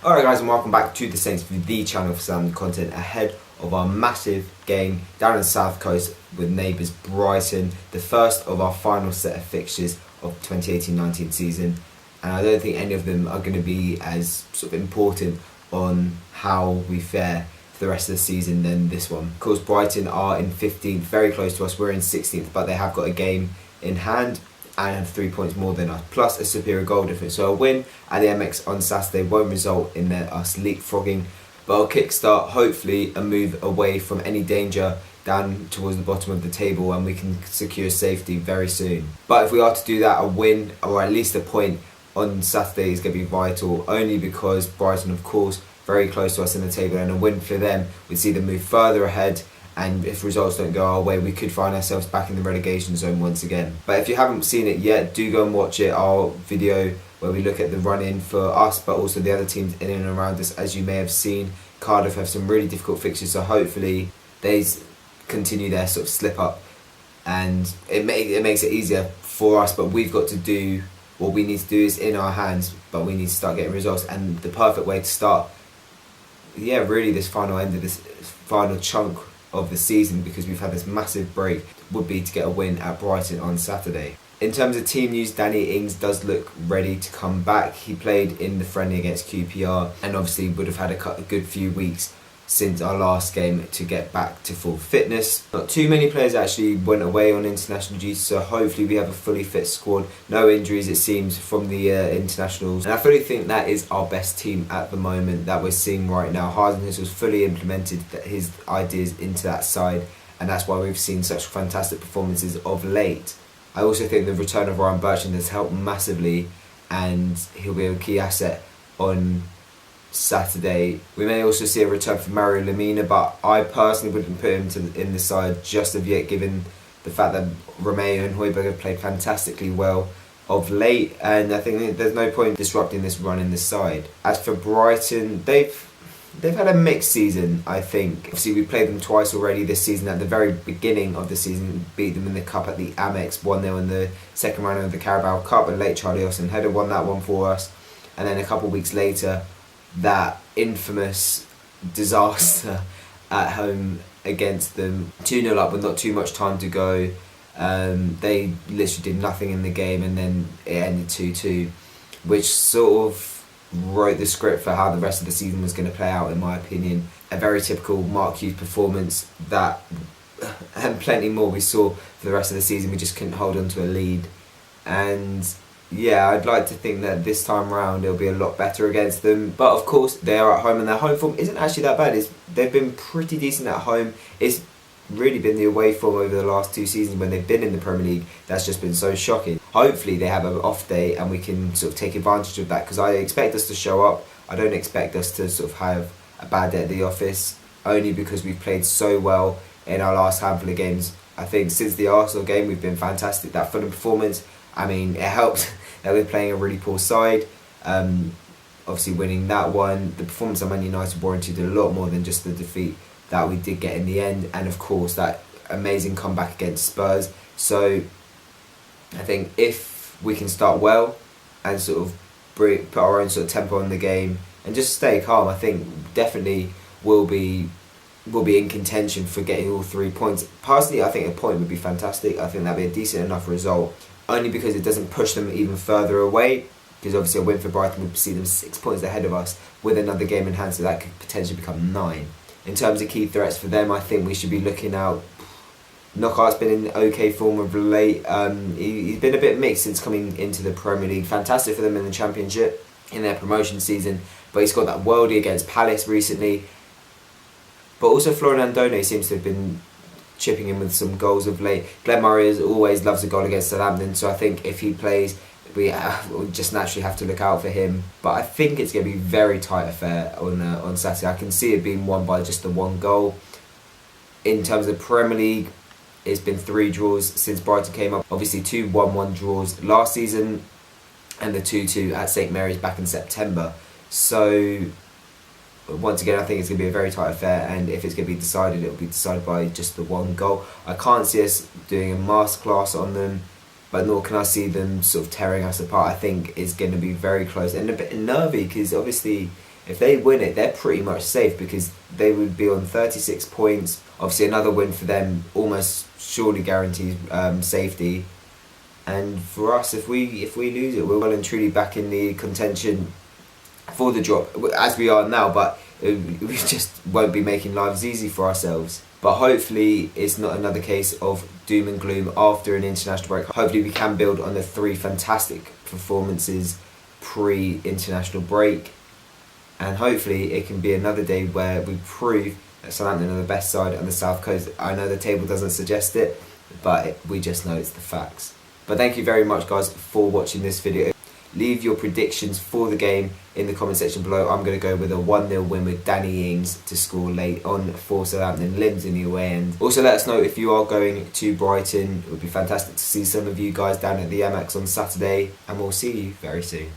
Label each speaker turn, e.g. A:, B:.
A: Alright guys, and welcome back to the Saints for the channel for some content ahead of our massive game down on the south coast with neighbours Brighton, the first of our final set of fixtures of 2018-19 season, and I don't think any of them are going to be as sort of important on how we fare for the rest of the season than this one. Of course, Brighton are in 15th, very close to us. We're in 16th, but they have got a game in hand and have 3 points more than us, plus a superior goal difference. So a win at the Amex on Saturday won't result in us leapfrogging, but it'll kickstart hopefully a move away from any danger down towards the bottom of the table, and we can secure safety very soon. But if we are to do that, a win or at least a point on Saturday is going to be vital, only because Brighton, of course, very close to us in the table, and a win for them would see them move further ahead. And if results don't go our way, we could find ourselves back in the relegation zone once again. But if you haven't seen it yet, do go and watch it, our video where we look at the run-in for us, but also the other teams in and around us. As you may have seen, Cardiff have some really difficult fixtures, so hopefully they continue their sort of slip up, and it makes it easier for us. But we've got to do what we need to do, is in our hands, but we need to start getting results. And the perfect way to start, really this final end of this final chunk of the season, because we've had this massive break, would be to get a win at Brighton on Saturday. In terms of team news, Danny Ings does look ready to come back. He played in the friendly against QPR and obviously would have had a good few weeks since our last game to get back to full fitness. Not too many players actually went away on international duty, so hopefully we have a fully fit squad. No injuries, it seems, from the internationals, and I fully think that is our best team at the moment that we're seeing right now. Hasenhuttl has fully implemented his ideas into that side, and that's why we've seen such fantastic performances of late. I also think the return of Ryan Bertrand has helped massively, and he'll be a key asset on Saturday. We may also see a return for Mario Lemina, but I personally wouldn't put him in the side just of yet, given the fact that Romeo and Højbjerg have played fantastically well of late, and I think there's no point disrupting this run in the side. As for Brighton, they've had a mixed season, I think. Obviously we played them twice already this season. At the very beginning of the season, beat them in the cup at the Amex, 1-0 in the second round of the Carabao Cup, and late Charlie Austin-Header won that one for us. And then a couple of weeks later, that infamous disaster at home against them, 2-0 up with not too much time to go. They literally did nothing in the game, and then it ended 2-2, which sort of wrote the script for how the rest of the season was going to play out, in my opinion. A very typical Mark Hughes performance, that and plenty more we saw for the rest of the season. We just couldn't hold on to a lead, and I'd like to think that this time round it'll be a lot better against them. But of course, they are at home, and their home form isn't actually that bad. They've been pretty decent at home. It's really been the away form over the last 2 seasons when they've been in the Premier League that's just been so shocking. Hopefully they have an off day and we can sort of take advantage of that, because I expect us to show up. I don't expect us to sort of have a bad day at the office, only because we've played so well in our last handful of games. I think since the Arsenal game we've been fantastic. That Fulham performance, I mean, it helped that we're playing a really poor side. Obviously winning that one, the performance of Man United warranted a lot more than just the defeat that we did get in the end, and of course that amazing comeback against Spurs. So I think if we can start well and sort of put our own sort of tempo in the game and just stay calm, I think definitely we'll be in contention for getting all 3 points. Personally, I think a point would be fantastic. I think that'd be a decent enough result, only because it doesn't push them even further away, because obviously a win for Brighton would see them 6 points ahead of us with another game in hand, so that could potentially become 9. In terms of key threats for them, I think we should be looking out. Knockout's been in okay form of late. He's been a bit mixed since coming into the Premier League. Fantastic for them in the Championship in their promotion season, but he's got that worldie against Palace recently. But also Florian Andone seems to have been chipping in with some goals of late. Glenn Murray always loves a goal against Southampton, so I think if he plays, we'll just naturally have to look out for him. But I think it's going to be a very tight affair on Saturday. I can see it being won by just the 1 goal. In terms of the Premier League, it's been 3 draws since Brighton came up. Obviously 2 1-1 draws last season, and the 2-2 at St Mary's back in September. So once again, I think it's going to be a very tight affair, and if it's going to be decided, it'll be decided by just the 1 goal. I can't see us doing a masterclass on them, but nor can I see them sort of tearing us apart. I think it's going to be very close and a bit nervy, because obviously if they win it, they're pretty much safe because they would be on 36 points. Obviously, another win for them almost surely guarantees safety. And for us, if we lose it, we're well and truly back in the contention for the drop, as we are now, but we just won't be making lives easy for ourselves. But hopefully it's not another case of doom and gloom after an international break. Hopefully we can build on the 3 fantastic performances pre-international break, and hopefully it can be another day where we prove that Southampton are the best side on the South Coast. I know the table doesn't suggest it, but we just know it's the facts. But thank you very much, guys, for watching this video. Leave your predictions for the game in the comment section below. I'm going to go with a 1-0 win with Danny Ings to score late on for Southampton. Limbs in the away end. Also, let us know if you are going to Brighton. It would be fantastic to see some of you guys down at the Amex on Saturday. And we'll see you very soon.